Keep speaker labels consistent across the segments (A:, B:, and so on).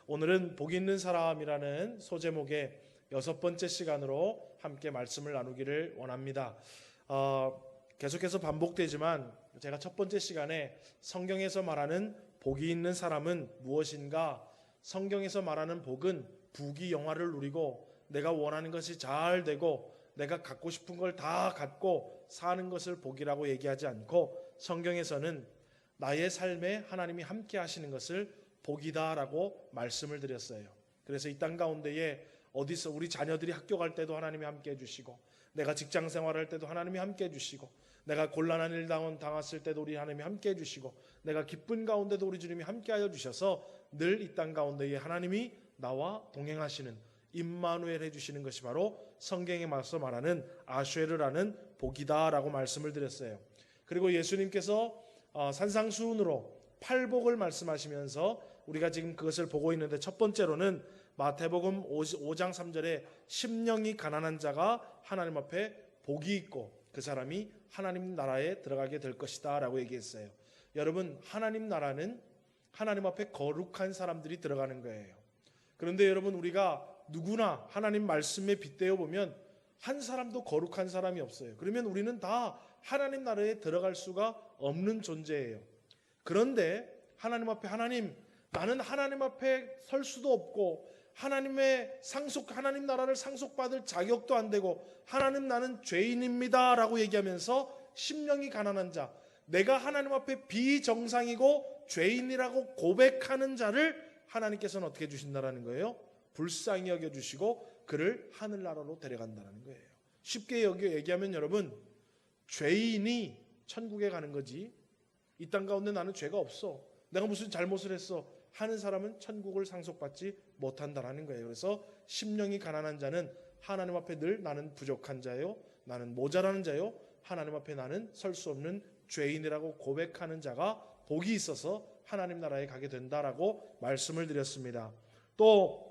A: 오늘은 복 있는 사람이라는 소제목의 6번째 시간으로 함께 말씀을 나누기를 원합니다. 계속해서 반복되지만 제가 첫 번째 시간에 성경에서 말하는 복이 있는 사람은 무엇인가, 성경에서 말하는 복은 부귀영화를 누리고 내가 원하는 것이 잘 되고 내가 갖고 싶은 걸 다 갖고 사는 것을 복이라고 얘기하지 않고, 성경에서는 나의 삶에 하나님이 함께 하시는 것을 복이다라고 말씀을 드렸어요. 그래서 이 땅 가운데에 어디서 우리 자녀들이 학교 갈 때도 하나님이 함께 해주시고, 내가 직장 생활할 때도 하나님이 함께 해주시고, 내가 곤란한 일 당했을 때도 우리 하나님이 함께 해주시고, 내가 기쁜 가운데도 우리 주님이 함께 하여 주셔서 늘 이 땅 가운데에 하나님이 나와 동행하시는 임마누엘 해주시는 것이 바로 성경에 맞서 말하는 아쉐르라는 복이다라고 말씀을 드렸어요. 그리고 예수님께서 산상수훈으로 팔복을 말씀하시면서 우리가 지금 그것을 보고 있는데, 첫 번째로는 마태복음 5장 3절에 심령이 가난한 자가 하나님 앞에 복이 있고 그 사람이 하나님 나라에 들어가게 될 것이다 라고 얘기했어요. 여러분, 하나님 나라는 하나님 앞에 거룩한 사람들이 들어가는 거예요. 그런데 여러분, 우리가 누구나 하나님 말씀에 빗대어 보면 한 사람도 거룩한 사람이 없어요. 그러면 우리는 다 하나님 나라에 들어갈 수가 없는 존재예요. 그런데 하나님 앞에, 하나님, 나는 하나님 앞에 설 수도 없고 하나님 나라를 상속받을 자격도 안 되고 하나님, 나는 죄인입니다 라고 얘기하면서 심령이 가난한 자, 내가 하나님 앞에 비정상이고 죄인이라고 고백하는 자를 하나님께서는 어떻게 해주신다라는 거예요? 불쌍히 여겨주시고 그를 하늘나라로 데려간다는 거예요. 쉽게 얘기하면 여러분, 죄인이 천국에 가는 거지, 이 땅 가운데 나는 죄가 없어, 내가 무슨 잘못을 했어 하는 사람은 천국을 상속받지 못한다라는 거예요. 그래서 심령이 가난한 자는 하나님 앞에 늘 나는 부족한 자요, 나는 모자라는 자요, 하나님 앞에 나는 설 수 없는 죄인이라고 고백하는 자가 복이 있어서 하나님 나라에 가게 된다라고 말씀을 드렸습니다. 또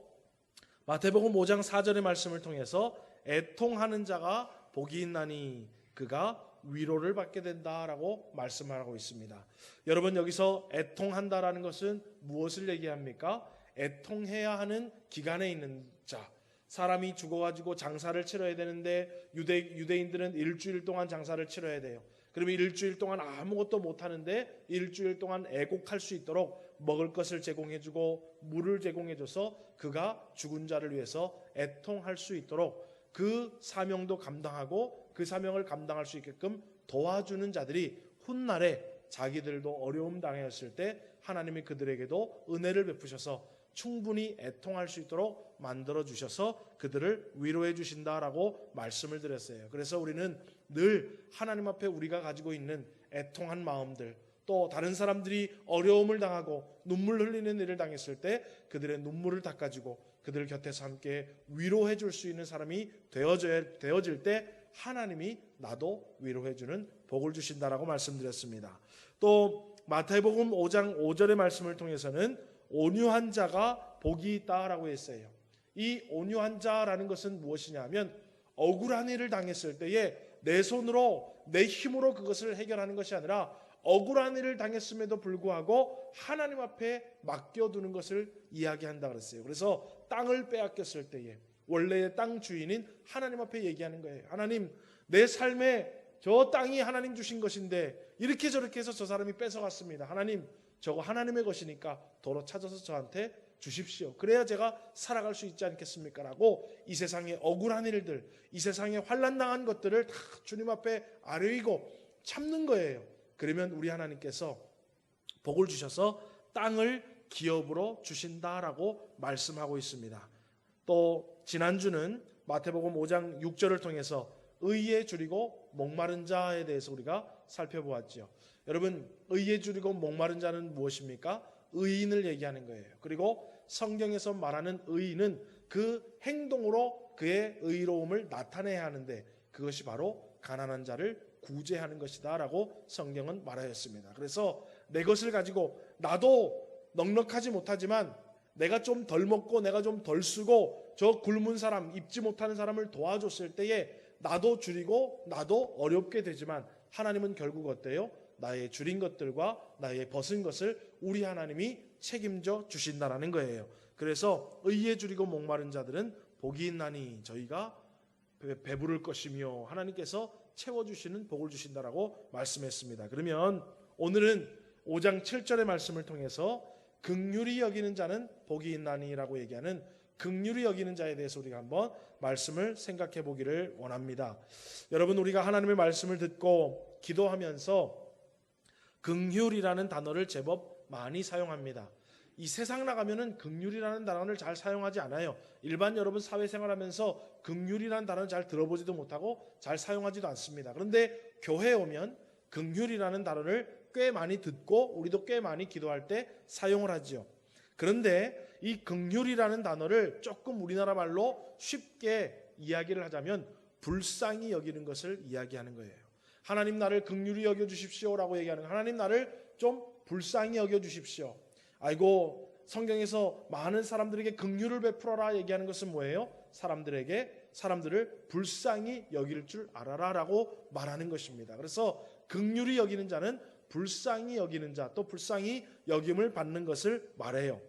A: 마태복음 5장 4절의 말씀을 통해서 애통하는 자가 복이 있나니 그가 위로를 받게 된다라고 말씀하고 있습니다. 여러분, 여기서 애통한다라는 것은 무엇을 얘기합니까? 애통해야 하는 기간에 있는 자, 사람이 죽어가지고 장사를 치러야 되는데 유대인들은 일주일 동안 장사를 치러야 돼요. 그러면 일주일 동안 아무것도 못하는데 일주일 동안 애곡할 수 있도록 먹을 것을 제공해주고 물을 제공해줘서 그가 죽은 자를 위해서 애통할 수 있도록 그 사명도 감당하고 그 사명을 감당할 수 있게끔 도와주는 자들이 훗날에 자기들도 어려움 당했을 때 하나님이 그들에게도 은혜를 베푸셔서 충분히 애통할 수 있도록 만들어 주셔서 그들을 위로해 주신다라고 말씀을 드렸어요. 그래서 우리는 늘 하나님 앞에 우리가 가지고 있는 애통한 마음들, 또 다른 사람들이 어려움을 당하고 눈물 흘리는 일을 당했을 때 그들의 눈물을 닦아주고 그들 곁에서 함께 위로해 줄 수 있는 사람이 되어질 때 하나님이 나도 위로해 주는 복을 주신다라고 말씀드렸습니다. 또 마태복음 5장 5절의 말씀을 통해서는 온유한 자가 복이 있다라고 했어요. 이 온유한 자라는 것은 무엇이냐 하면, 억울한 일을 당했을 때에 내 손으로 내 힘으로 그것을 해결하는 것이 아니라 억울한 일을 당했음에도 불구하고 하나님 앞에 맡겨두는 것을 이야기한다 그랬어요. 그래서 땅을 빼앗겼을 때에 원래의 땅 주인인 하나님 앞에 얘기하는 거예요. 하나님, 내 삶에 저 땅이 하나님 주신 것인데 이렇게 저렇게 해서 저 사람이 뺏어갔습니다. 하나님, 저거 하나님의 것이니까 도로 찾아서 저한테 주십시오. 그래야 제가 살아갈 수 있지 않겠습니까? 라고 이 세상의 억울한 일들, 이 세상에 환난당한 것들을 다 주님 앞에 아뢰이고 참는 거예요. 그러면 우리 하나님께서 복을 주셔서 땅을 기업으로 주신다라고 말씀하고 있습니다. 또 지난주는 마태복음 5장 6절을 통해서 의에 줄이고 목마른 자에 대해서 우리가 살펴보았죠. 여러분, 의에 줄이고 목마른 자는 무엇입니까? 의인을 얘기하는 거예요. 그리고 성경에서 말하는 의인은 그 행동으로 그의 의로움을 나타내야 하는데 그것이 바로 가난한 자를 구제하는 것이다 라고 성경은 말하였습니다. 그래서 내 것을 가지고 나도 넉넉하지 못하지만 내가 좀 덜 먹고 내가 좀 덜 쓰고 저 굶은 사람, 입지 못하는 사람을 도와줬을 때에 나도 줄이고 나도 어렵게 되지만 하나님은 결국 어때요? 나의 줄인 것들과 나의 벗은 것을 우리 하나님이 책임져 주신다라는 거예요. 그래서 의에 줄이고 목마른 자들은 복이 있나니 저희가 배부를 것이며 하나님께서 채워주시는 복을 주신다라고 말씀했습니다. 그러면 오늘은 5장 7절의 말씀을 통해서 긍휼히 여기는 자는 복이 있나니라고 얘기하는 긍휼히 여기는 자에 대해서 우리가 한번 말씀을 생각해 보기를 원합니다. 여러분, 우리가 하나님의 말씀을 듣고 기도하면서 긍휼이라는 단어를 제법 많이 사용합니다. 이 세상 나가면은 긍휼이라는 단어를 잘 사용하지 않아요. 일반 여러분 사회생활하면서 긍휼이라는 단어를 잘 들어보지도 못하고 잘 사용하지도 않습니다. 그런데 교회에 오면 긍휼이라는 단어를 꽤 많이 듣고 우리도 꽤 많이 기도할 때 사용을 하지요. 그런데 이 긍휼이라는 단어를 조금 우리나라 말로 쉽게 이야기를 하자면 불쌍히 여기는 것을 이야기하는 거예요. 하나님 나를 긍휼히 여겨 주십시오라고 얘기하는 거예요. 하나님 나를 좀 불쌍히 여겨 주십시오. 아이고, 성경에서 많은 사람들에게 긍휼을 베풀어라 얘기하는 것은 뭐예요? 사람들을 불쌍히 여길 줄 알아라라고 말하는 것입니다. 그래서 긍휼히 여기는 자는 불쌍히 여기는 자, 또 불쌍히 여김을 받는 것을 말해요.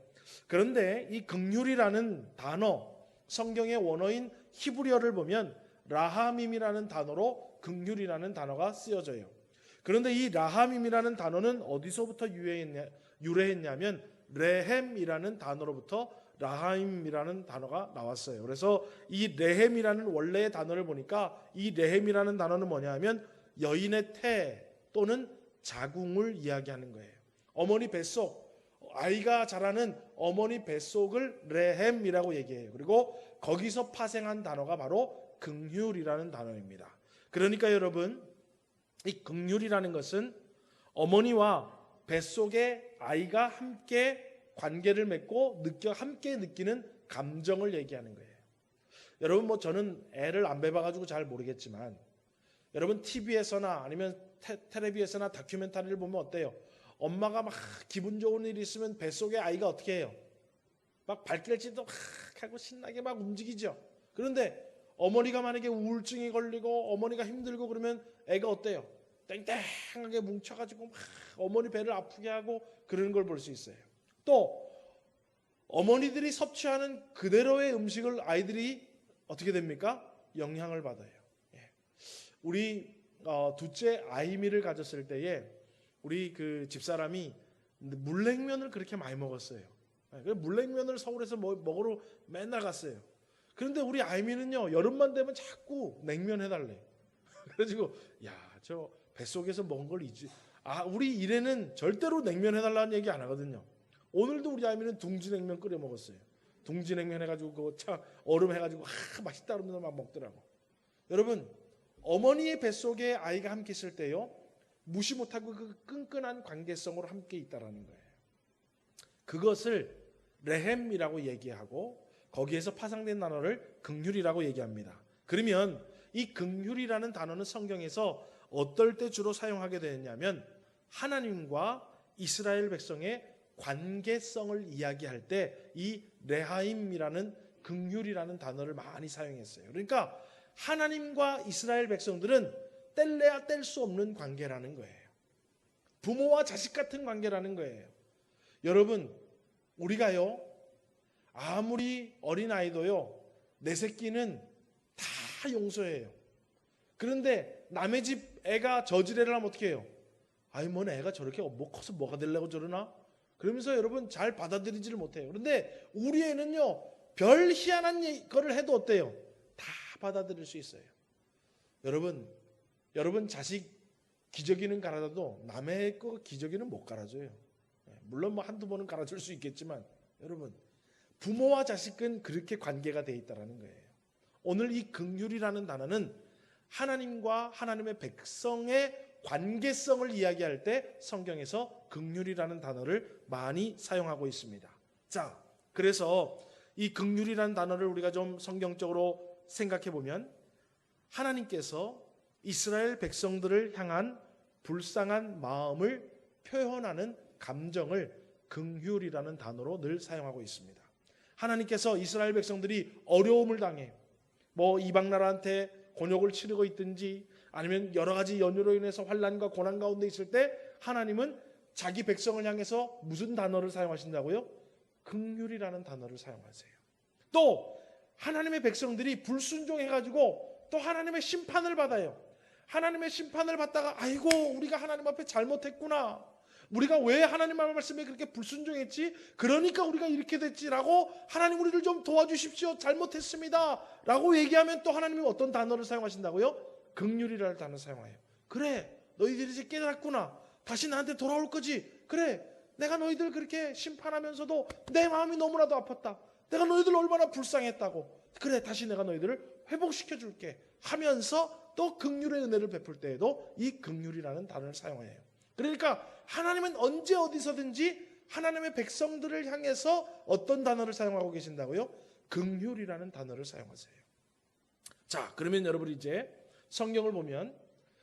A: 그런데 이 긍휼이라는 단어, 성경의 원어인 히브리어를 보면 라하밈이라는 단어로 긍휼이라는 단어가 쓰여져요. 그런데 이 라하밈이라는 단어는 어디서부터 유래했냐면 레헴이라는 단어로부터 라하임이라는 단어가 나왔어요. 그래서 이 레헴이라는 원래의 단어를 보니까 이 레헴이라는 단어는 뭐냐면 여인의 태 또는 자궁을 이야기하는 거예요. 어머니 뱃속, 아이가 자라는 어머니 뱃속을 레헴이라고 얘기해요. 그리고 거기서 파생한 단어가 바로 긍휼이라는 단어입니다. 그러니까 여러분, 이 긍휼이라는 것은 어머니와 뱃속에 아이가 함께 관계를 맺고 함께 느끼는 감정을 얘기하는 거예요. 여러분, 저는 애를 안 뵈봐가지고 잘 모르겠지만 여러분 TV에서나 아니면 텔레비에서나 다큐멘터리를 보면 어때요? 엄마가 막 기분 좋은 일이 있으면 뱃속에 아이가 어떻게 해요? 막 발길질도 막 하고 신나게 막 움직이죠. 그런데 어머니가 만약에 우울증이 걸리고 어머니가 힘들고 그러면 애가 어때요? 땡땡하게 뭉쳐가지고 막 어머니 배를 아프게 하고 그러는 걸 볼 수 있어요. 또 어머니들이 섭취하는 그대로의 음식을 아이들이 어떻게 됩니까? 영향을 받아요. 우리 둘째 아이미를 가졌을 때에 우리 그 집사람이 물냉면을 그렇게 많이 먹었어요. 물냉면을 서울에서 먹으러 맨날 갔어요. 그런데 우리 아이미는요, 여름만 되면 자꾸 냉면 해달래. 그래가지고 저 뱃속에서 먹은 걸 우리 일에는 절대로 냉면 해달라는 얘기 안 하거든요. 오늘도 우리 아이미는 둥지냉면 끓여 먹었어요. 둥지냉면 해가지고 그거 참 얼음 해가지고 맛있다 그러면서 막 먹더라고. 여러분, 어머니의 뱃속에 아이가 함께 있을 때요, 무시 못하고 그 끈끈한 관계성으로 함께 있다라는 거예요. 그것을 레헴이라고 얘기하고 거기에서 파생된 단어를 긍휼이라고 얘기합니다. 그러면 이 긍휼이라는 단어는 성경에서 어떨 때 주로 사용하게 되었냐면 하나님과 이스라엘 백성의 관계성을 이야기할 때 이 레하임이라는 긍휼이라는 단어를 많이 사용했어요. 그러니까 하나님과 이스라엘 백성들은 뗄래야 뗄 수 없는 관계라는 거예요. 부모와 자식 같은 관계라는 거예요. 여러분, 우리가요, 아무리 어린아이도요, 내 새끼는 다 용서해요. 그런데 남의 집 애가 저지레를 하면 어떻게 해요? 뭐 애가 저렇게 커서 뭐가 되려고 저러나? 그러면서 여러분 잘 받아들이지를 못해요. 그런데 우리 애는요, 별 희한한 거를 해도 어때요? 다 받아들일 수 있어요. 여러분 자식 기저귀는 갈아줘도 남의 거 기저귀는 못 갈아줘요. 물론 한두 번은 갈아줄 수 있겠지만 여러분, 부모와 자식은 그렇게 관계가 돼 있다는 거예요. 오늘 이 긍휼이라는 단어는 하나님과 하나님의 백성의 관계성을 이야기할 때 성경에서 긍휼이라는 단어를 많이 사용하고 있습니다. 자, 그래서 이 긍휼이라는 단어를 우리가 좀 성경적으로 생각해 보면 하나님께서 이스라엘 백성들을 향한 불쌍한 마음을 표현하는 감정을 긍휼이라는 단어로 늘 사용하고 있습니다. 하나님께서 이스라엘 백성들이 어려움을 당해 이방 나라한테 곤욕을 치르고 있든지 아니면 여러 가지 연유로 인해서 환난과 고난 가운데 있을 때 하나님은 자기 백성을 향해서 무슨 단어를 사용하신다고요? 긍휼이라는 단어를 사용하세요. 또 하나님의 백성들이 불순종해가지고 또 하나님의 심판을 받아요. 하나님의 심판을 받다가 아이고 우리가 하나님 앞에 잘못했구나, 우리가 왜 하나님 말씀에 그렇게 불순종했지, 그러니까 우리가 이렇게 됐지라고 하나님 우리를 좀 도와주십시오, 잘못했습니다 라고 얘기하면 또 하나님이 어떤 단어를 사용하신다고요? 긍휼이라는 단어를 사용해요. 그래 너희들이 이제 깨달았구나, 다시 나한테 돌아올 거지, 그래 내가 너희들 그렇게 심판하면서도 내 마음이 너무나도 아팠다, 내가 너희들 얼마나 불쌍했다고, 그래 다시 내가 너희들을 회복시켜 줄게 하면서 또 긍휼의 은혜를 베풀 때에도 이 긍휼이라는 단어를 사용해요. 그러니까 하나님은 언제 어디서든지 하나님의 백성들을 향해서 어떤 단어를 사용하고 계신다고요? 긍휼이라는 단어를 사용하세요. 자, 그러면 여러분 이제 성경을 보면,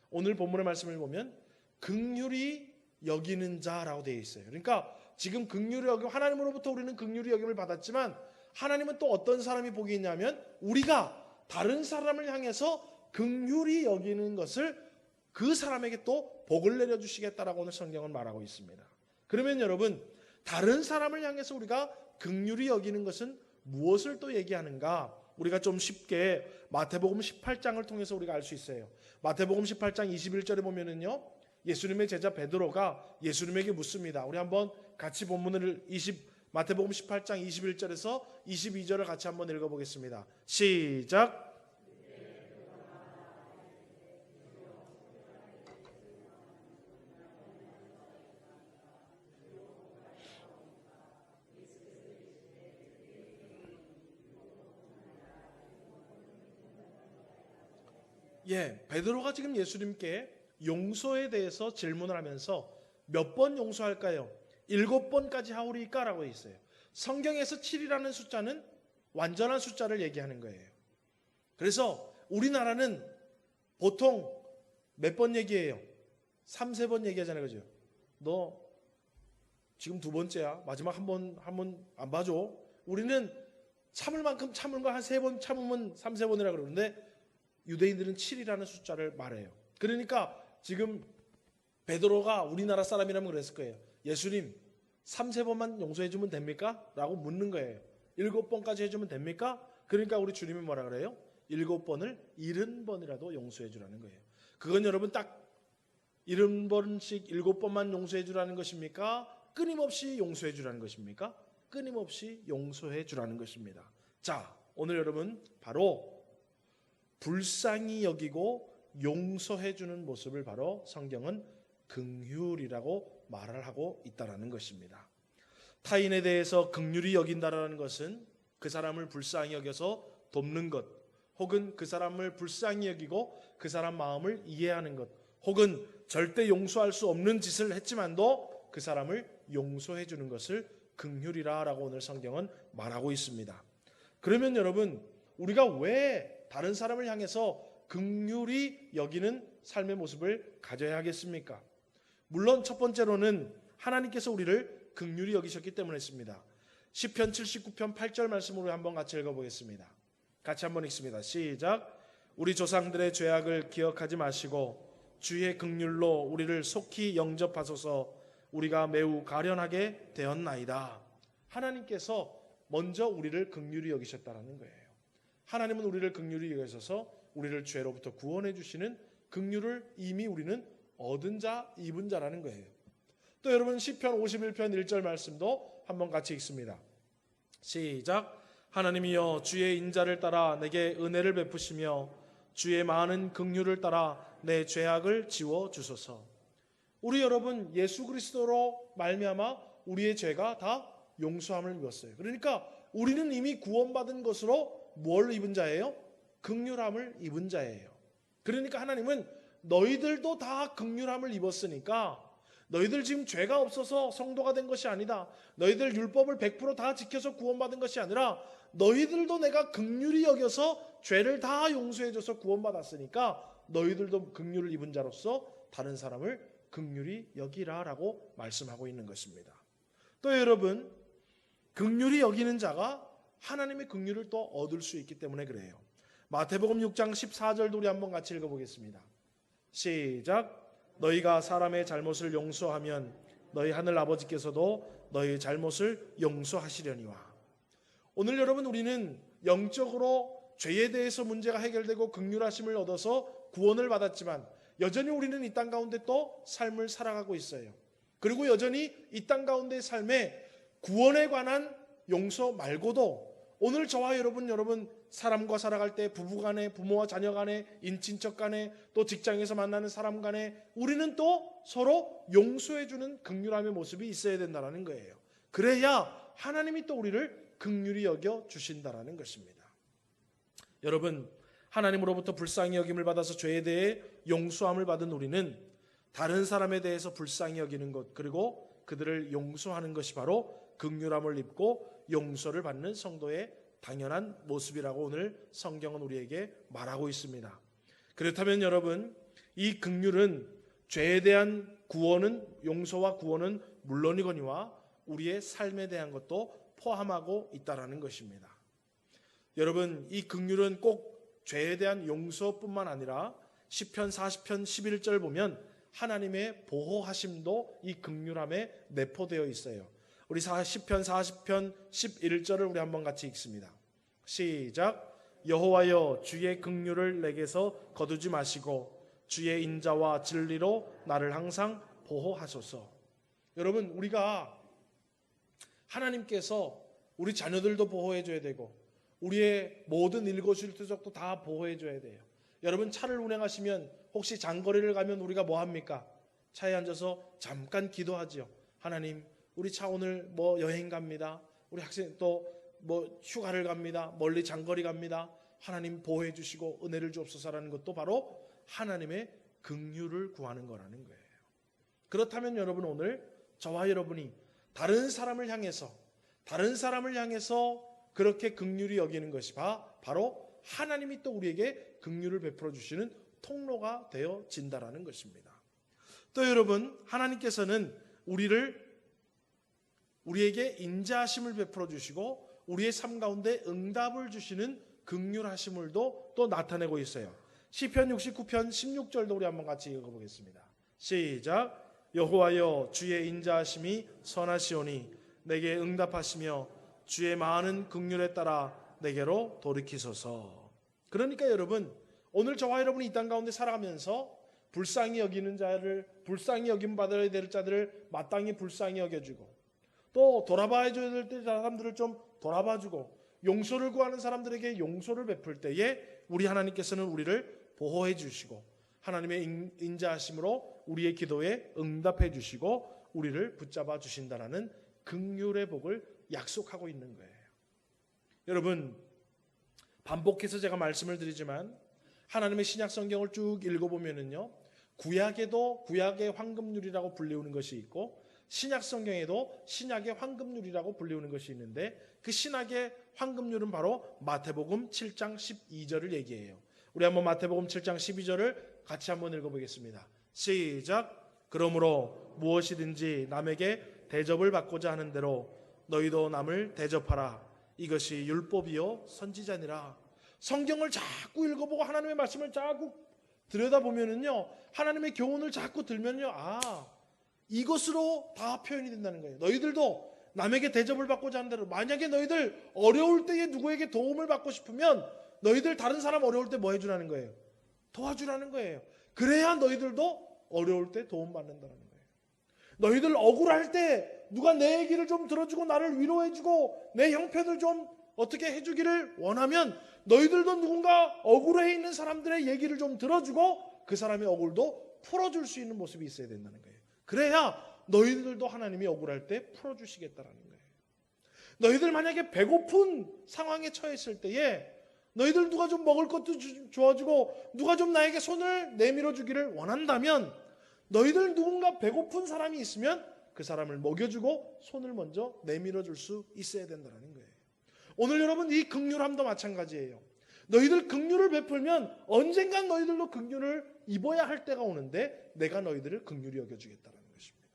A: 오늘 본문의 말씀을 보면 긍휼히 여기는 자라고 되어 있어요. 그러니까 지금 긍휼히 여김, 하나님으로부터 우리는 긍휼히 여김을 받았지만 하나님은 또 어떤 사람이 복이 있냐면 우리가 다른 사람을 향해서 긍휼히 여기는 것을 그 사람에게 또 복을 내려주시겠다라고 오늘 성경은 말하고 있습니다. 그러면 여러분, 다른 사람을 향해서 우리가 긍휼히 여기는 것은 무엇을 또 얘기하는가? 우리가 좀 쉽게 마태복음 18장을 통해서 우리가 알 수 있어요. 마태복음 18장 21절에 보면은요, 예수님의 제자 베드로가 예수님에게 묻습니다. 우리 한번 같이 본문을 마태복음 18장 21절에서 22절을 같이 한번 읽어보겠습니다. 시작. 베드로가 지금 예수님께 용서에 대해서 질문을 하면서 몇 번 용서할까요? 7번까지 하오리까? 라고 있어요. 성경에서 7이라는 숫자는 완전한 숫자를 얘기하는 거예요. 그래서 우리나라는 보통 몇 번 얘기해요? 3, 4번 얘기하잖아요. 그죠? 너 지금 2번째야. 마지막 한 번 안 봐줘. 우리는 참을 만큼 참은 거 한 3번 참으면 3, 4번이라 그러는데 유대인들은 7이라는 숫자를 말해요. 그러니까 지금 베드로가 우리나라 사람이라면 그랬을 거예요. 예수님 3, 4번만 용서해 주면 됩니까? 라고 묻는 거예요. 7번까지 해주면 됩니까? 그러니까 우리 주님이 뭐라 그래요? 7번을 70번이라도 용서해 주라는 거예요. 그건 여러분 딱 70번씩 7번만 용서해 주라는 것입니까? 끊임없이 용서해 주라는 것입니까? 끊임없이 용서해 주라는 것입니다. 자, 오늘 여러분 바로 불쌍히 여기고 용서해 주는 모습을 바로 성경은 긍휼이라고 말을 하고 있다는 것입니다. 타인에 대해서 긍휼히 여긴다라는 것은 그 사람을 불쌍히 여겨서 돕는 것, 혹은 그 사람을 불쌍히 여기고 그 사람 마음을 이해하는 것, 혹은 절대 용서할 수 없는 짓을 했지만도 그 사람을 용서해 주는 것을 긍휼이라고 오늘 성경은 말하고 있습니다. 그러면 여러분, 우리가 왜 다른 사람을 향해서 긍휼히 여기는 삶의 모습을 가져야 하겠습니까? 물론 첫 번째로는 하나님께서 우리를 긍휼히 여기셨기 때문이었습니다. 시편 79편 8절 말씀으로 한번 같이 읽어보겠습니다. 같이 한번 읽습니다. 시작. 우리 조상들의 죄악을 기억하지 마시고 주의 긍휼로 우리를 속히 영접하소서. 우리가 매우 가련하게 되었나이다. 하나님께서 먼저 우리를 긍휼히 여기셨다는 거예요. 하나님은 우리를 긍휼히 여기셔서 우리를 죄로부터 구원해 주시는 긍휼을 이미 우리는 얻은 자, 입은 자라는 거예요. 또 여러분 시편 51편 1절 말씀도 한번 같이 읽습니다. 시작. 하나님이여 주의 인자를 따라 내게 은혜를 베푸시며 주의 많은 긍휼을 따라 내 죄악을 지워 주소서. 우리 여러분 예수 그리스도로 말미암아 우리의 죄가 다 용서함을 입었어요. 그러니까 우리는 이미 구원받은 것으로 뭘 입은 자예요? 긍휼함을 입은 자예요. 그러니까 하나님은 너희들도 다 긍휼함을 입었으니까 너희들 지금 죄가 없어서 성도가 된 것이 아니다. 너희들 율법을 100% 지켜서 구원받은 것이 아니라 너희들도 내가 긍휼히 여겨서 죄를 다 용서해줘서 구원받았으니까 너희들도 긍휼을 입은 자로서 다른 사람을 긍휼히 여기라라고 말씀하고 있는 것입니다. 또 여러분, 긍휼히 여기는 자가 하나님의 긍휼을 또 얻을 수 있기 때문에 그래요. 마태복음 6장 14절도 우리 한번 같이 읽어보겠습니다. 시작. 너희가 사람의 잘못을 용서하면 너희 하늘 아버지께서도 너희의 잘못을 용서하시려니와. 오늘 여러분, 우리는 영적으로 죄에 대해서 문제가 해결되고 긍휼하심을 얻어서 구원을 받았지만 여전히 우리는 이 땅 가운데 또 삶을 살아가고 있어요. 그리고 여전히 이 땅 가운데의 삶에 구원에 관한 용서 말고도 오늘 저와 여러분 사람과 살아갈 때 부부간에, 부모와 자녀간에, 인친척 간에, 또 직장에서 만나는 사람 간에 우리는 또 서로 용서해주는 긍휼함의 모습이 있어야 된다는 거예요. 그래야 하나님이 또 우리를 긍휼히 여겨 주신다는 것입니다. 여러분, 하나님으로부터 불쌍히 여김을 받아서 죄에 대해 용서함을 받은 우리는 다른 사람에 대해서 불쌍히 여기는 것, 그리고 그들을 용서하는 것이 바로 긍휼함을 입고 용서를 받는 성도의 당연한 모습이라고 오늘 성경은 우리에게 말하고 있습니다. 그렇다면 여러분, 이 긍휼은 죄에 대한 구원은, 용서와 구원은 물론이거니와 우리의 삶에 대한 것도 포함하고 있다는 것입니다. 여러분, 이 긍휼은 꼭 죄에 대한 용서뿐만 아니라 시편 40편 11절 보면 하나님의 보호하심도 이 긍휼함에 내포되어 있어요. 우리 시편 40편 11절을 우리 한번 같이 읽습니다. 시작. 여호와여, 주의 긍휼을 내게서 거두지 마시고 주의 인자와 진리로 나를 항상 보호하소서. 여러분, 우리가 하나님께서 우리 자녀들도 보호해 줘야 되고 우리의 모든 일거수일투족도 다 보호해 줘야 돼요. 여러분, 차를 운행하시면 혹시 장거리를 가면 우리가 뭐 합니까? 차에 앉아서 잠깐 기도하지요. 하나님, 우리 차 오늘 여행 갑니다. 우리 학생 또 휴가를 갑니다. 멀리 장거리 갑니다. 하나님 보호해 주시고 은혜를 주옵소서라는 것도 바로 하나님의 긍휼을 구하는 거라는 거예요. 그렇다면 여러분, 오늘 저와 여러분이 다른 사람을 향해서 그렇게 긍휼히 여기는 것이 바로 하나님이 또 우리에게 긍휼을 베풀어 주시는 통로가 되어진다라는 것입니다. 또 여러분, 하나님께서는 우리에게 인자하심을 베풀어 주시고 우리의 삶 가운데 응답을 주시는 긍휼하심을 또 나타내고 있어요. 시편 69편 16절도 우리 한번 같이 읽어보겠습니다. 시작. 여호와여, 주의 인자하심이 선하시오니 내게 응답하시며 주의 많은 긍휼에 따라 내게로 돌이키소서. 그러니까 여러분, 오늘 저와 여러분이 이 땅 가운데 살아가면서 불쌍히 여기는 자를, 불쌍히 여김 받아야 될 자들을 마땅히 불쌍히 여겨주고, 또 돌아봐야 될 사람들을 좀 돌아봐주고, 용서를 구하는 사람들에게 용서를 베풀 때에 우리 하나님께서는 우리를 보호해 주시고 하나님의 인자하심으로 우리의 기도에 응답해 주시고 우리를 붙잡아 주신다는 긍휼의 복을 약속하고 있는 거예요. 여러분, 반복해서 제가 말씀을 드리지만 하나님의 신약 성경을 쭉 읽어보면은요, 구약에도 구약의 황금률이라고 불리우는 것이 있고 신약 성경에도 신약의 황금률이라고 불리우는 것이 있는데 그 신약의 황금률은 바로 마태복음 7장 12절을 얘기해요. 우리 한번 마태복음 7장 12절을 같이 한번 읽어보겠습니다. 시작. 그러므로 무엇이든지 남에게 대접을 받고자 하는 대로 너희도 남을 대접하라. 이것이 율법이요 선지자니라. 성경을 자꾸 읽어보고 하나님의 말씀을 자꾸 들여다보면은요, 하나님의 교훈을 자꾸 들면요, 이것으로 다 표현이 된다는 거예요. 너희들도 남에게 대접을 받고자 하는 대로, 만약에 너희들 어려울 때에 누구에게 도움을 받고 싶으면 너희들 다른 사람 어려울 때 뭐 해주라는 거예요? 도와주라는 거예요. 그래야 너희들도 어려울 때 도움받는다는 거예요. 너희들 억울할 때 누가 내 얘기를 좀 들어주고 나를 위로해주고 내 형편을 좀 어떻게 해주기를 원하면 너희들도 누군가 억울해 있는 사람들의 얘기를 좀 들어주고 그 사람의 억울도 풀어줄 수 있는 모습이 있어야 된다는 거예요. 그래야 너희들도 하나님이 억울할 때 풀어주시겠다라는 거예요. 너희들 만약에 배고픈 상황에 처했을 때에 너희들 누가 좀 먹을 것도 주어주고 누가 좀 나에게 손을 내밀어 주기를 원한다면 너희들 누군가 배고픈 사람이 있으면 그 사람을 먹여주고 손을 먼저 내밀어 줄 수 있어야 된다는 거예요. 오늘 여러분, 이 긍휼함도 마찬가지예요. 너희들 긍휼을 베풀면 언젠간 너희들도 긍휼을 입어야 할 때가 오는데 내가 너희들을 긍휼히 여겨주겠다는 것입니다.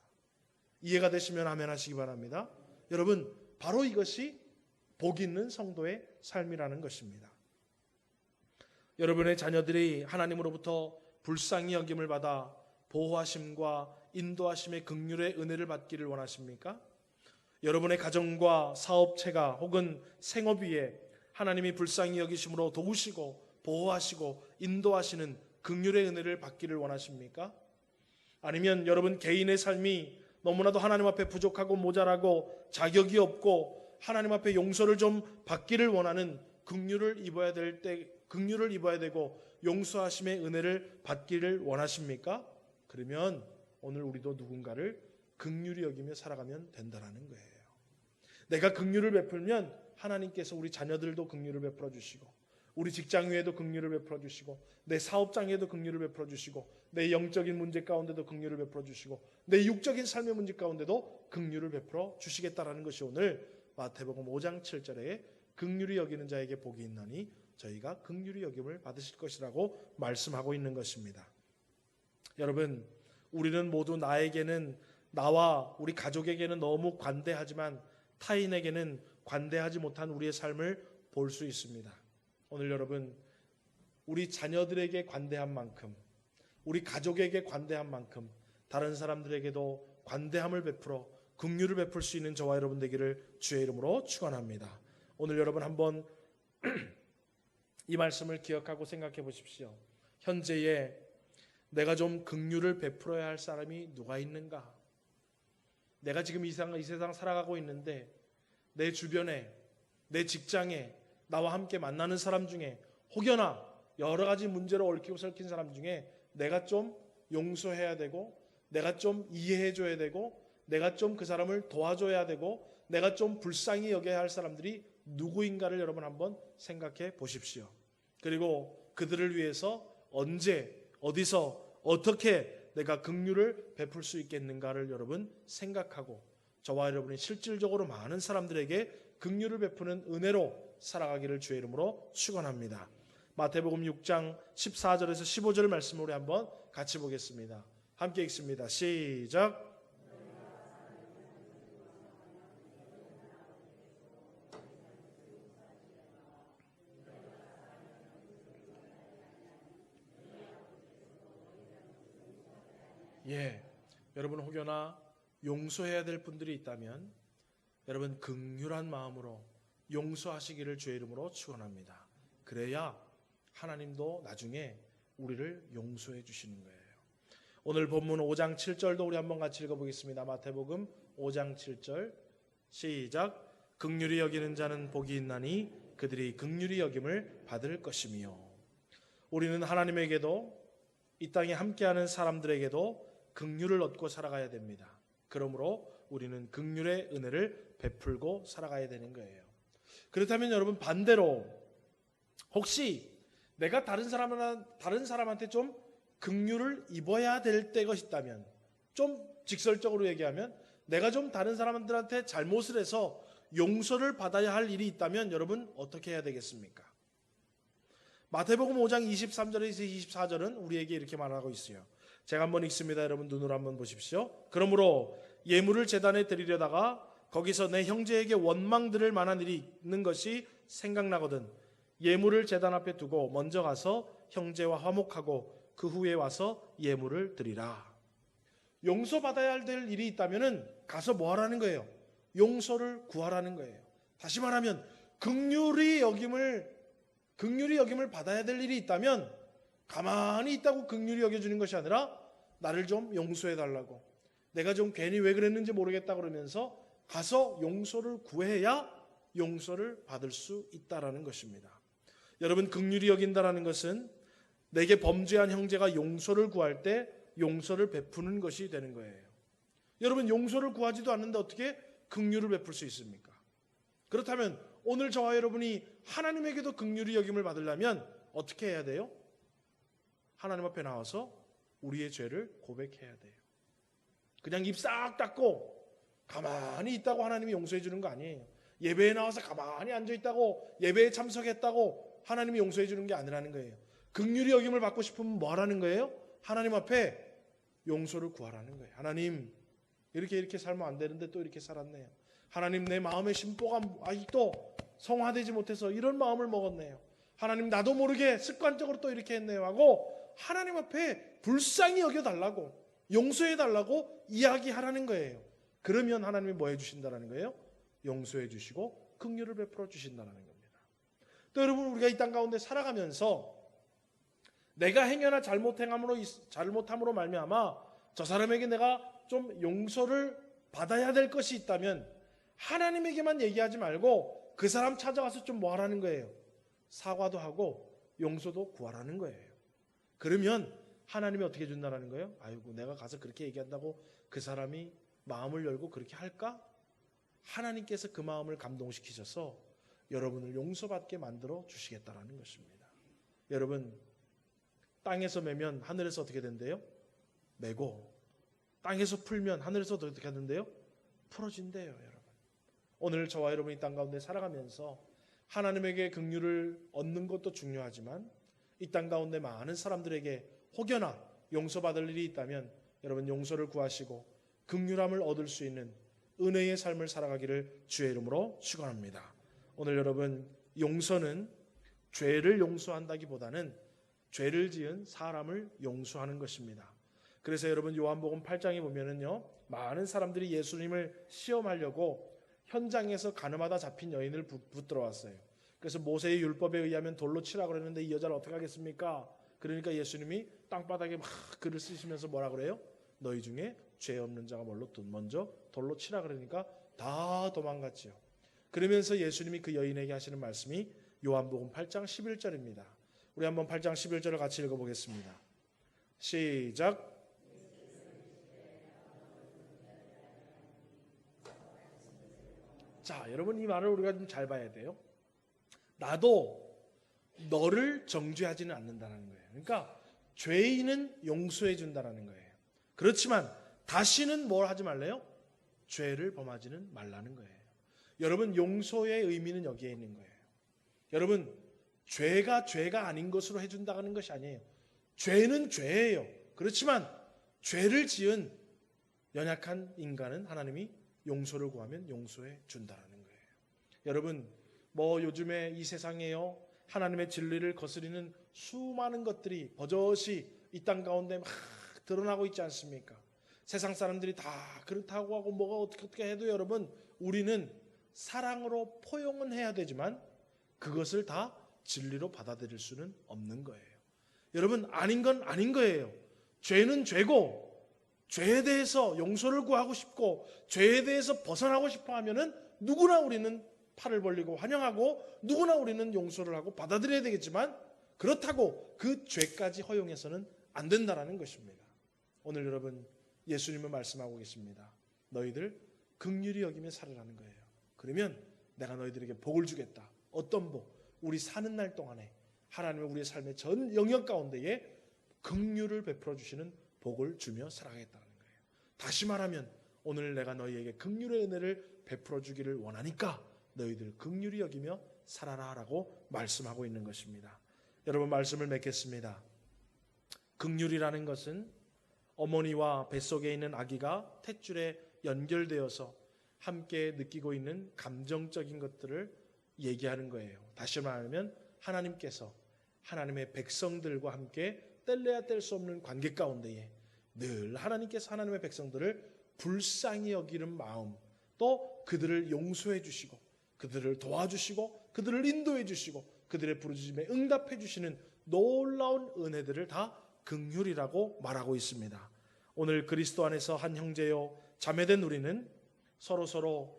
A: 이해가 되시면 아멘 하시기 바랍니다. 여러분, 바로 이것이 복 있는 성도의 삶이라는 것입니다. 여러분의 자녀들이 하나님으로부터 불쌍히 여김을 받아 보호하심과 인도하심의 긍휼의 은혜를 받기를 원하십니까? 여러분의 가정과 사업체가 혹은 생업 위에 하나님이 불쌍히 여기심으로 도우시고 보호하시고 인도하시는 긍휼의 은혜를 받기를 원하십니까? 아니면 여러분 개인의 삶이 너무나도 하나님 앞에 부족하고 모자라고 자격이 없고 하나님 앞에 용서를 좀 받기를 원하는 긍휼을 입어야 되고 용서하심의 은혜를 받기를 원하십니까? 그러면 오늘 우리도 누군가를 긍휼히 여기며 살아가면 된다는 거예요. 내가 긍휼을 베풀면 하나님께서 우리 자녀들도 긍휼을 베풀어 주시고 우리 직장 위에도 긍휼을 베풀어 주시고 내 사업장에도 긍휼을 베풀어 주시고 내 영적인 문제 가운데도 긍휼을 베풀어 주시고 내 육적인 삶의 문제 가운데도 긍휼을 베풀어 주시겠다라는 것이 오늘 마태복음 5장 7절에 긍휼히 여기는 자에게 복이 있나니 저희가 긍휼히 여김을 받으실 것이라고 말씀하고 있는 것입니다. 여러분, 우리는 모두 나와 우리 가족에게는 너무 관대하지만 타인에게는 관대하지 못한 우리의 삶을 볼 수 있습니다. 오늘 여러분, 우리 자녀들에게 관대한 만큼, 우리 가족에게 관대한 만큼 다른 사람들에게도 관대함을 베풀어 긍휼을 베풀 수 있는 저와 여러분 되기를 주의 이름으로 축원합니다. 오늘 여러분 한번 이 말씀을 기억하고 생각해 보십시오. 현재에 내가 좀 긍휼을 베풀어야 할 사람이 누가 있는가? 내가 지금 이 세상 살아가고 있는데 내 주변에, 내 직장에, 나와 함께 만나는 사람 중에 혹여나 여러 가지 문제로 얽히고 설킨 사람 중에 내가 좀 용서해야 되고 내가 좀 이해해 줘야 되고 내가 좀 그 사람을 도와줘야 되고 내가 좀 불쌍히 여겨야 할 사람들이 누구인가를 여러분 한번 생각해 보십시오. 그리고 그들을 위해서 언제, 어디서, 어떻게 내가 긍휼을 베풀 수 있겠는가를 여러분 생각하고 저와 여러분이 실질적으로 많은 사람들에게 긍휼을 베푸는 은혜로 살아가기를 주의 이름으로 축원합니다. 마태복음 6장 14절에서 15절 말씀을 우리 한번 같이 보겠습니다. 함께 읽습니다. 시작. 여러분 혹여나 용서해야 될 분들이 있다면 여러분 긍휼한 마음으로 용서하시기를 주의 이름으로 축원합니다. 그래야 하나님도 나중에 우리를 용서해 주시는 거예요. 오늘 본문 5장 7절도 우리 한번 같이 읽어보겠습니다. 마태복음 5장 7절 시작. 긍휼히 여기는 자는 복이 있나니 그들이 긍휼히 여김을 받을 것이며. 우리는 하나님에게도 이 땅에 함께하는 사람들에게도 긍휼을 얻고 살아가야 됩니다. 그러므로 우리는 긍휼의 은혜를 베풀고 살아가야 되는 거예요. 그렇다면 여러분 반대로 혹시 내가 다른 사람한테 좀 긍휼을 입어야 될 때가 있다면, 좀 직설적으로 얘기하면 내가 좀 다른 사람들한테 잘못을 해서 용서를 받아야 할 일이 있다면 여러분 어떻게 해야 되겠습니까? 마태복음 5장 23절에서 24절은 우리에게 이렇게 말하고 있어요. 제가 한번 읽습니다. 여러분 눈으로 한번 보십시오. 그러므로 예물을 제단에 드리려다가 거기서 내 형제에게 원망 들을 만한 일이 있는 것이 생각나거든 예물을 제단 앞에 두고 먼저 가서 형제와 화목하고 그 후에 와서 예물을 드리라. 용서받아야 될 일이 있다면 가서 뭐 하라는 거예요? 용서를 구하라는 거예요. 다시 말하면 긍휼히 여김을 받아야 될 일이 있다면 가만히 있다고 긍휼히 여겨주는 것이 아니라 나를 좀 용서해달라고, 내가 좀 괜히 왜 그랬는지 모르겠다 그러면서 가서 용서를 구해야 용서를 받을 수 있다라는 것입니다. 여러분 긍휼히 여긴다라는 것은 내게 범죄한 형제가 용서를 구할 때 용서를 베푸는 것이 되는 거예요. 여러분 용서를 구하지도 않는데 어떻게 긍휼을 베풀 수 있습니까? 그렇다면 오늘 저와 여러분이 하나님에게도 긍휼히 여김을 받으려면 어떻게 해야 돼요? 하나님 앞에 나와서 우리의 죄를 고백해야 돼요. 그냥 입 싹 닫고 가만히 있다고 하나님이 용서해 주는 거 아니에요. 예배에 나와서 가만히 앉아 있다고, 예배에 참석했다고 하나님이 용서해 주는 게 아니라는 거예요. 긍휼히 여김을 받고 싶으면 뭐 하라는 거예요? 하나님 앞에 용서를 구하라는 거예요. 하나님 이렇게 살면 안 되는데 또 이렇게 살았네요. 하나님 내 마음의 심보가 아직도 성화되지 못해서 이런 마음을 먹었네요. 하나님 나도 모르게 습관적으로 또 이렇게 했네요 하고 하나님 앞에 불쌍히 여겨달라고, 용서해달라고 이야기하라는 거예요. 그러면 하나님이 뭐 해주신다는 거예요? 용서해 주시고 긍휼을 베풀어 주신다는 겁니다. 또 여러분, 우리가 이 땅 가운데 살아가면서 내가 행여나 잘못함으로 말미암아 저 사람에게 내가 좀 용서를 받아야 될 것이 있다면 하나님에게만 얘기하지 말고 그 사람 찾아가서 좀 뭐 하라는 거예요? 사과도 하고 용서도 구하라는 거예요. 그러면 하나님이 어떻게 준다는 거예요? 아이고, 내가 가서 그렇게 얘기한다고 그 사람이 마음을 열고 그렇게 할까? 하나님께서 그 마음을 감동시키셔서 여러분을 용서받게 만들어 주시겠다라는 것입니다. 여러분, 땅에서 매면 하늘에서 어떻게 된대요? 매고, 땅에서 풀면 하늘에서 어떻게 하는데요? 풀어진대요. 여러분, 오늘 저와 여러분이 땅 가운데 살아가면서 하나님에게 긍휼을 얻는 것도 중요하지만 이 땅 가운데 많은 사람들에게 혹여나 용서받을 일이 있다면 여러분, 용서를 구하시고 긍휼함을 얻을 수 있는 은혜의 삶을 살아가기를 주의 이름으로 축원합니다. 오늘 여러분, 용서는 죄를 용서한다기보다는 죄를 지은 사람을 용서하는 것입니다. 그래서 여러분, 요한복음 8장에 보면은요, 많은 사람들이 예수님을 시험하려고 현장에서 가늠하다 잡힌 여인을 붙들어 왔어요. 그래서 모세의 율법에 의하면 돌로 치라 그랬는데 이 여자를 어떻게 하겠습니까? 그러니까 예수님이 땅바닥에 막 글을 쓰시면서 뭐라 그래요? 너희 중에 죄 없는 자가 먼저 돌로 치라 그러니까 다 도망갔지요. 그러면서 예수님이 그 여인에게 하시는 말씀이 요한복음 8장 11절입니다. 우리 한번 8장 11절을 같이 읽어보겠습니다. 시작. 자, 여러분, 이 말을 우리가 좀 잘 봐야 돼요. 나도 너를 정죄하지는 않는다는 거예요. 그러니까 죄인은 용서해 준다는 거예요. 그렇지만 다시는 뭘 하지 말래요? 죄를 범하지는 말라는 거예요. 여러분, 용서의 의미는 여기에 있는 거예요. 여러분, 죄가 아닌 것으로 해준다는 것이 아니에요. 죄는 죄예요. 그렇지만 죄를 지은 연약한 인간은 하나님이 용서를 구하면 용서해 준다는 거예요. 여러분, 요즘에 이 세상에요, 하나님의 진리를 거스리는 수많은 것들이 버젓이 이 땅 가운데 막 드러나고 있지 않습니까? 세상 사람들이 다 그렇다고 하고 뭐가 어떻게 해도 여러분, 우리는 사랑으로 포용은 해야 되지만 그것을 다 진리로 받아들일 수는 없는 거예요. 여러분, 아닌 건 아닌 거예요. 죄는 죄고, 죄에 대해서 용서를 구하고 싶고 죄에 대해서 벗어나고 싶어 하면은 누구나 우리는 팔을 벌리고 환영하고 누구나 우리는 용서를 하고 받아들여야 되겠지만 그렇다고 그 죄까지 허용해서는 안 된다는 것입니다. 오늘 여러분, 예수님은 말씀하고 계십니다. 너희들 긍휼히 여기며 살으라는 거예요. 그러면 내가 너희들에게 복을 주겠다. 어떤 복? 우리 사는 날 동안에 하나님은 우리의 삶의 전 영역 가운데에 긍휼을 베풀어 주시는 복을 주며 살아가겠다는 거예요. 다시 말하면 오늘 내가 너희에게 긍휼의 은혜를 베풀어 주기를 원하니까 너희들 긍휼히 여기며 살아라라고 말씀하고 있는 것입니다. 여러분, 말씀을 맺겠습니다. 긍휼이라는 것은 어머니와 뱃속에 있는 아기가 탯줄에 연결되어서 함께 느끼고 있는 감정적인 것들을 얘기하는 거예요. 다시 말하면 하나님께서 하나님의 백성들과 함께 뗄래야 뗄 수 없는 관계 가운데에 늘 하나님께서 하나님의 백성들을 불쌍히 여기는 마음, 또 그들을 용서해 주시고 그들을 도와주시고 그들을 인도해 주시고 그들의 부르짖음에 응답해 주시는 놀라운 은혜들을 다 긍휼이라고 말하고 있습니다. 오늘 그리스도 안에서 한 형제요 자매된 우리는 서로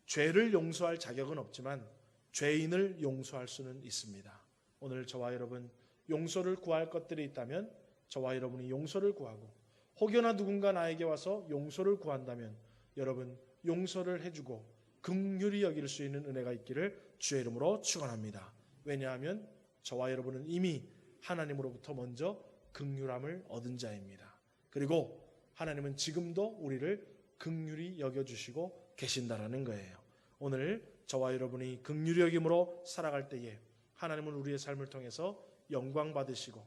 A: 죄를 용서할 자격은 없지만 죄인을 용서할 수는 있습니다. 오늘 저와 여러분, 용서를 구할 것들이 있다면 저와 여러분이 용서를 구하고 혹여나 누군가 나에게 와서 용서를 구한다면 여러분 용서를 해주고 긍휼히 여길 수 있는 은혜가 있기를 주의 이름으로 축원합니다. 왜냐하면 저와 여러분은 이미 하나님으로부터 먼저 긍휼함을 얻은 자입니다. 그리고 하나님은 지금도 우리를 긍휼히 여겨주시고 계신다라는 거예요. 오늘 저와 여러분이 긍휼히 여김으로 살아갈 때에 하나님은 우리의 삶을 통해서 영광 받으시고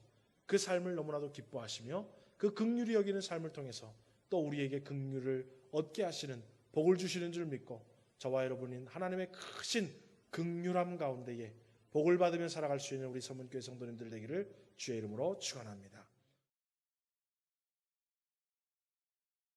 A: 그 삶을 너무나도 기뻐하시며 그 긍휼히 여기는 삶을 통해서 또 우리에게 긍휼을 얻게 하시는 복을 주시는 줄 믿고 저와 여러분인 하나님의 크신 긍휼함 가운데에 복을 받으며 살아갈 수 있는 우리 서문교회 성도님들 되기를 주의 이름으로 축원합니다.